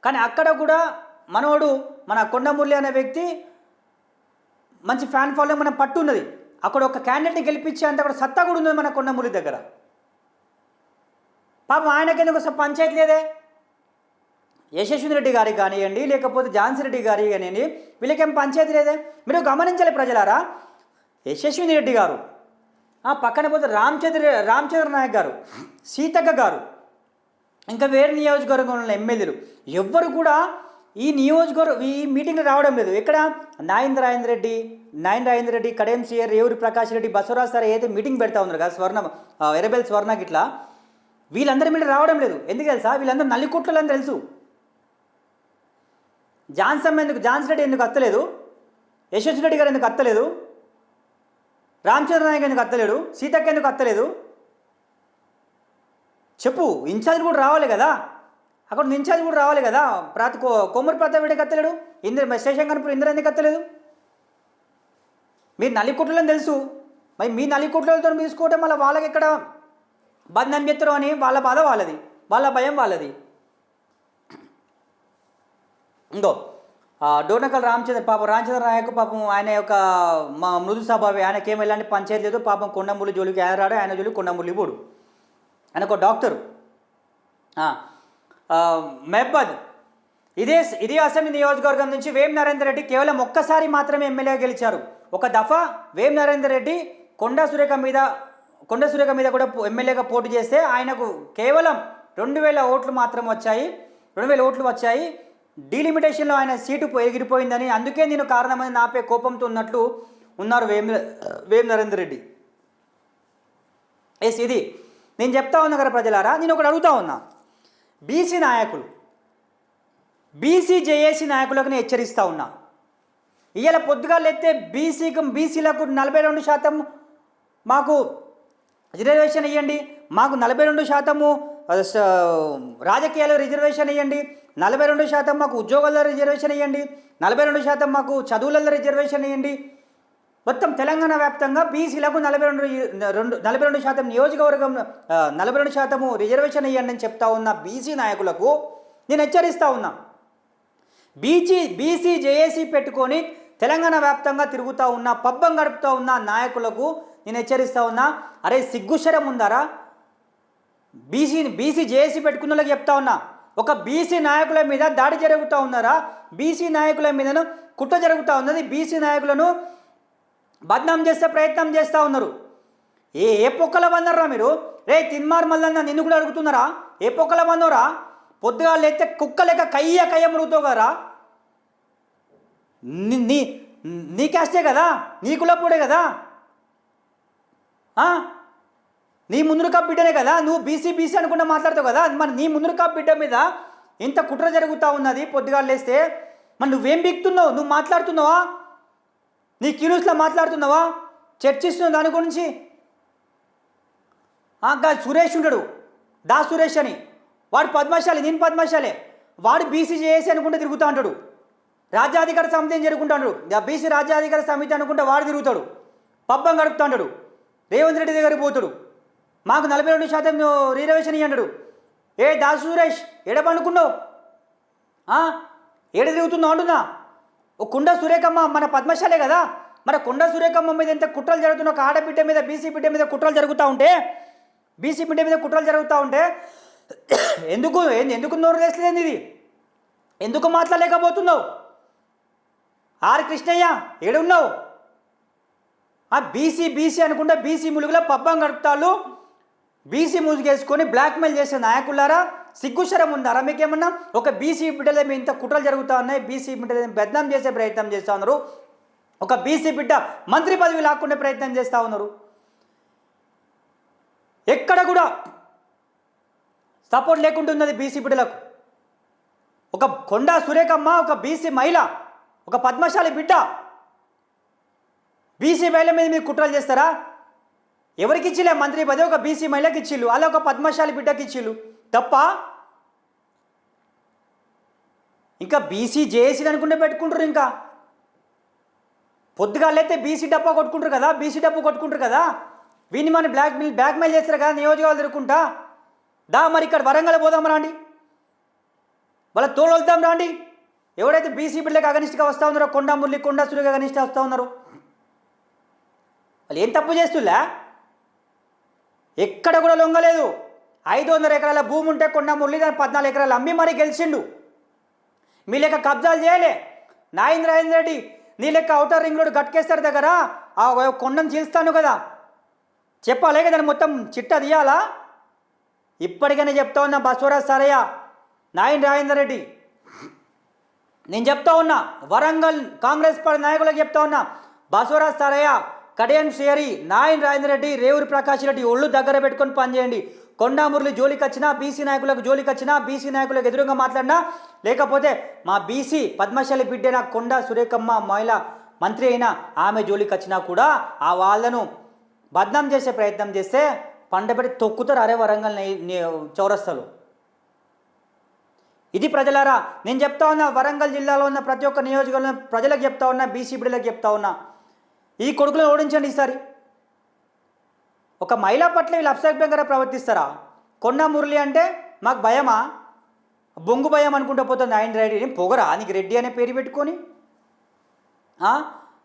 [SPEAKER 1] కానీ అక్కడ కూడా మన కొండ మురళి అనే వ్యక్తి మంచి ఫ్యాన్ ఫాలోయింగ్, మన పట్టు ఉన్నది. అక్కడ ఒక క్యాండిడేట్ని గెలిపించే అంత కూడా సత్తా కూడా ఉంది మన కొండ మురళి దగ్గర. పాపం ఆయనకెందుకు అసలు పంచాయతీ లేదే? యశస్విని రెడ్డి గారికి కానివ్వండి, లేకపోతే ఝాన్సీ రెడ్డి గారికి కానివ్వండి, వీళ్ళకేం పంచాయతీ లేదే? మీరు గమనించాలి ప్రజలారా. యశస్విని రెడ్డి గారు, పక్కన పోతే రామచంద్ర నాయక్ గారు, సీతక్క గారు, ఇంకా వేరే నియోజకవర్గంలో ఉన్న ఎమ్మెల్యేలు ఎవ్వరు కూడా ఈ మీటింగ్లో రావడం లేదు. ఎక్కడ నాయన్ రాజేంద్ర రెడ్డి, కడెం సిఆర్, రేవూరి ప్రకాష్ రెడ్డి, బసవరాజ్ సార్ ఏదైతే మీటింగ్ పెడతా ఉన్నారు కదా, ఎర్రబెల్ స్వర్ణ గిట్లా, వీళ్ళందరి మీద రావడం లేదు. ఎందుకు తెలుసా? వీళ్ళందరూ నల్లికుట్లని తెలుసు. ఝాన్సీ రెడ్డి ఎందుకు అత్తలేదు, యశస్వి రెడ్డి గారు ఎందుకు అత్తలేదు, రామచంద్ర నాయక్ ఎందుకు అత్తలేడు, సీతక్క ఎందుకు అత్తలేదు చెప్పు. ఇన్ఛార్జ్ కూడా రావాలి కదా, అక్కడ ఇన్ఛార్జ్ కూడా రావాలి కదా. కొమ్మరి ప్రతాప్ రెడ్డికి అత్తలేడు, శేషంకర్పూర్ ఇంద్ర ఎందుకు అత్తలేదు? మీరు నల్లికుట్లని తెలుసు. మరి మీ నల్లికుట్లతో తీసుకోవడం మళ్ళీ వాళ్ళకి ఎక్కడ బంధం చెత్తరు అని వాళ్ళ బాధ వాళ్ళది, వాళ్ళ భయం వాళ్ళది. ఇంకో డోర్నకల్ రామచంద్ర నాయక్ పాపం ఆయన యొక్క మృదు స్వభావి, ఆయనకేం ఎలాంటి పంచాయతీ లేదు. పాపం కొండమూలి జోలికి ఆయన రాడు, ఆయన జోలికి కొండమూలి పోడు. ఆయన ఒక డాక్టరు. మెహబాద్ ఇదే అసెంబ్లీ నియోజకవర్గం నుంచి వేం నరేందర్ రెడ్డి కేవలం ఒక్కసారి మాత్రమే ఎమ్మెల్యేగా గెలిచారు. ఒక దఫా వేం నరేందర్ రెడ్డి కొండా సురేఖ మీద కూడా ఎమ్మెల్యేగా పోటీ చేస్తే ఆయనకు కేవలం 2000 ఓట్లు మాత్రం వచ్చాయి. 2000 ఓట్లు వచ్చాయి. డీలిమిటేషన్లో ఆయన సీటు ఎగిరిపోయిందని, అందుకే నేను కారణమని నాపై కోపంతో ఉన్నట్లు ఉన్నారు వేం నరేందర్ రెడ్డి. ఇది నేను చెప్తా ఉన్నా కదా ప్రజలారా. నేను ఒకటి అడుగుతా ఉన్నా, బీసీ నాయకులు, జేఏసీ నాయకులకు నేను హెచ్చరిస్తూ ఉన్నా. ఇవాళ పొద్దుగాలు ఎత్తే బీసీలకు 42% మాకు రిజర్వేషన్ ఇవ్వండి, మాకు 42% రాజకీయాల్లో రిజర్వేషన్ ఇవ్వండి, 42% మాకు ఉద్యోగాల్లో రిజర్వేషన్ ఇవ్వండి, 42% మాకు చదువులలో రిజర్వేషన్ ఇవ్వండి. మొత్తం తెలంగాణ వ్యాప్తంగా బీసీలకు 42% నియోజకవర్గం 42% రిజర్వేషన్ ఇవ్వండి అని చెప్తా ఉన్న బీసీ నాయకులకు నేను హెచ్చరిస్తూ ఉన్నా. బీసీ జేఏసీ పెట్టుకొని తెలంగాణ వ్యాప్తంగా తిరుగుతూ ఉన్న, పబ్బం గడుపుతూ ఉన్న నాయకులకు నేను హెచ్చరిస్తూ ఉన్నా, అరే సిగ్గుశరం ఉందారా? బీసీ జేఏసీ పెట్టుకున్న వాళ్ళకి చెప్తా ఉన్నా, ఒక బీసీ నాయకుల మీద దాడి జరుగుతూ ఉన్నారా? బీసీ నాయకుల మీదను కుట్ర జరుగుతూ ఉన్నది. బీసీ నాయకులను బద్నాం చేసే ప్రయత్నం చేస్తూ ఉన్నారు. ఏ పొక్కల బందర్రా మీరు? రే తిన్మార్ మల్లన్న నిన్ను కూడా అడుగుతున్నారా? ఏ పొక్కల బందోరా? పొద్దుగా లేస్తే కుక్క లేక కయ్య మరుగుతావు కదరా? నీ క్యాస్టే కదా, నీ కులప్పుడే కదా, నీ ముందురు కప్ బిడ్డనే కదా, నువ్వు బీసీ అనుకుంటా మాట్లాడతావు కదా. మరి నీ ముందురు కప్ బిడ్డ మీద ఇంత కుట్ర జరుగుతూ ఉన్నది. పొద్దుగా లేస్తే మరి నువ్వేం బిక్తున్నావు? నువ్వు మాట్లాడుతున్నావా? నీ క్యూన్యూస్లో మాట్లాడుతున్నావా? చర్చిస్తున్నావు దాని గురించి? సురేష్ ఉంటాడు, సురేష్ అని, వాడు పద్మశాలి, నేను పద్మశాలే, వాడు బీసీ జేఏసీ అనుకుంటే తిరుగుతూ ఉంటాడు. రాజ్యాధికార సమితి అని జరుగుకుంటా ఉంటాడు. బీసీ రాజ్యాధికార సమితి అనుకుంటే వాడు తిరుగుతాడు, పబ్బం గడుపుతూ ఉంటాడు. రేవంత్ రెడ్డి దగ్గరికి పోతాడు, మాకు 42% రిజర్వేషన్ ఇవ్వండు. సురేష్ ఎడ పండుకున్నావు? ఏడ తిరుగుతున్నావు అంటున్నా. ఓ కుండ సురేఖమ్మ మన పద్మశాలే కదా, మన కుండ సురేఖమ్మ మీద ఎంత కుట్రలు జరుగుతున్నా, ఒక ఆడబిడ్డ మీద బీసీ బిడ్డ మీద కుట్రలు జరుగుతూ ఉంటే ఎందుకు నోరు లేస్తలేదు? ఇది ఎందుకు మాట్లాడలేకపోతున్నావు? ఆర్ కృష్ణయ్య ఏడున్నావు? బీసీ అనుకుంటే బీసీ ములుగులో పబ్బం గడుపుతాళ్ళు. బీసీ ముసుగేసుకొని బ్లాక్మెయిల్ చేసే నాయకులారా, సిగ్గుశరం ఉందారా మీకేమన్నా? ఒక బీసీ బిడ్డల మీద ఇంత కుట్రలు జరుగుతూ ఉన్నాయి, బీసీ బిడ్డలని బద్నాం చేసే ప్రయత్నం చేస్తూ ఉన్నారు. ఒక బీసీ బిడ్డ మంత్రి పదవి లాక్కుండే ప్రయత్నం చేస్తూ ఉన్నారు. ఎక్కడ కూడా సపోర్ట్ లేకుండా ఉన్నది బీసీ బిడ్డలకు. ఒక కొండా సురేఖమ్మ, ఒక బీసీ మహిళ, ఒక పద్మశాలి బిడ్డ, బీసీ మహిళ మీద మీరు కుట్రలు చేస్తారా? ఎవరికి ఇచ్చిలే మంత్రి పదవి? ఒక బీసీ మహిళకి ఇచ్చిళ్ళు, అలా ఒక పద్మశాలి బిడ్డకి ఇచ్చిళ్ళు తప్ప. ఇంకా బీసీ జేఏసీ అనుకుంటే పెట్టుకుంటారు. ఇంకా పొద్దుగాలైతే బీసీ డబ్బా కొట్టుకుంటారు కదా, వీని మన బ్లాక్మెయిల్ చేస్తారు కదా నియోజకవర్గాలు తిరుగుకుంటా. మరి ఇక్కడ వరంగల్ పోదాం రాండి, వాళ్ళ తోలు వెళ్తాం రాండి. ఎవరైతే బీసీ బిడ్డలకు అగనిస్ట్గా వస్తూ ఉన్నారో, కొండా సురేఖ అగనిస్ట్గా వస్తూ ఉన్నారో, వాళ్ళు ఏం తప్పు చేస్తున్నా? ఎక్కడ కూడా లొంగలేదు. 500 ఎకరాల భూమి ఉంటే కొండమురళి దాన్ని 14 ఎకరాలు అమ్మి మరీ గెలిచిండు. మీ లెక్క కబ్జాలు చేయలే. నాగేంద్ర రెడ్డి నీ లెక్క అవుటర్ రింగ్ రోడ్ గట్కేస్తారు దగ్గర ఆ కొండను చీల్స్తాను కదా, చెప్పాలి కదా, మొత్తం చిట్టా తీయాలా? ఇప్పటికైనా చెప్తా ఉన్నా బసవరాజ్ సారయ్య, నాయన్ రాజేందర్ రెడ్డి, నేను చెప్తా ఉన్నా, వరంగల్ కాంగ్రెస్ పార్టీ నాయకులకు చెప్తా ఉన్నా, బసవరాజ్ సారయ్య, కడియం శ్రీహరి, నాయన్ రాజేందర్ రెడ్డి, రేవూరి ప్రకాష్ రెడ్డి ఒళ్ళు దగ్గర పెట్టుకొని పనిచేయండి. కొండా మురళి జోలికి వచ్చినా, బీసీ నాయకులకు జోలికి వచ్చినా, బీసీ నాయకులకు ఎదురుగా మాట్లాడినా, లేకపోతే మా బీసీ పద్మశాలి బిడ్డైన కొండా సురేఖమ్మ మహిళా మంత్రి అయినా ఆమె జోలికి వచ్చినా కూడా ఆ వాళ్ళను బద్నాం చేసే ప్రయత్నం చేస్తే పండబెట్టి తొక్కుతారు అరే వరంగల్ చౌరస్తలు. ఇది ప్రజలారా నేను చెప్తా ఉన్నా, వరంగల్ జిల్లాలో ఉన్న ప్రతి ఒక్క నియోజకవర్గం ప్రజలకు చెప్తా ఉన్నా, బీసీ బిడ్డలకు చెప్తా ఉన్నా, ఈ కొడుకులను ఓడించండి ఈసారి. ఒక మహిళ పట్ల వీళ్ళు అప్సభ్యంగా ప్రవర్తిస్తారా? కొండా మురళి అంటే మాకు భయమా, బొంగు భయం అనుకుంటూ పోతుంది. ఆయన రెడ్డి పొగరా నీకు రెడ్డి అనే పేరు పెట్టుకొని,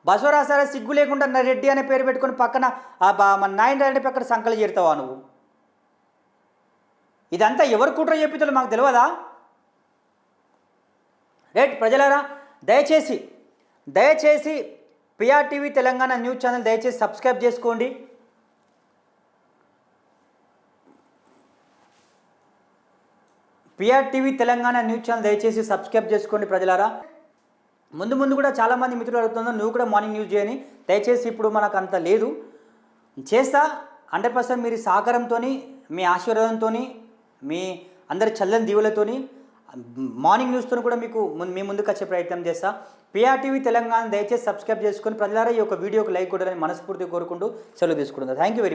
[SPEAKER 1] బసవరాజారా సిగ్గు లేకుండా నా రెడ్డి అనే పేరు పెట్టుకొని పక్కన మన నాయన రెడ్డి పక్కన సంకలు చేరుతావా నువ్వు? ఇదంతా ఎవరు కుట్ర చెప్పితో మాకు తెలియదా? రైట్ ప్రజలారా, దయచేసి పిఆర్టీవీ తెలంగాణ న్యూస్ ఛానల్ దయచేసి సబ్స్క్రైబ్ చేసుకోండి. పిఆర్టీవీ తెలంగాణ న్యూస్ ఛానల్ దయచేసి సబ్స్క్రైబ్ చేసుకోండి ప్రజలారా. ముందు కూడా చాలామంది మిత్రులు అడుగుతున్నారు, నువ్వు కూడా మార్నింగ్ న్యూస్ చేయని. దయచేసి ఇప్పుడు మనకు అంత లేదు, చేస్తా 100%. మీరు సహకారంతో, మీ ఆశీర్వాదంతో, మీ అందరి చల్లని దీవులతోని మార్నింగ్ న్యూస్తో కూడా మీ ముందుకు వచ్చే ప్రయత్నం చేస్తా. పిఆర్టీవీ తెలంగాణ దయచేసి సబ్స్క్రైబ్ చేసుకొని ప్రజలారా ఈ యొక్క వీడియోకి లైక్ కొట్టాలని మనస్ఫూర్తిగా కోరుకుంటూ సెలవు తీసుకుంటున్నాను. Thank you very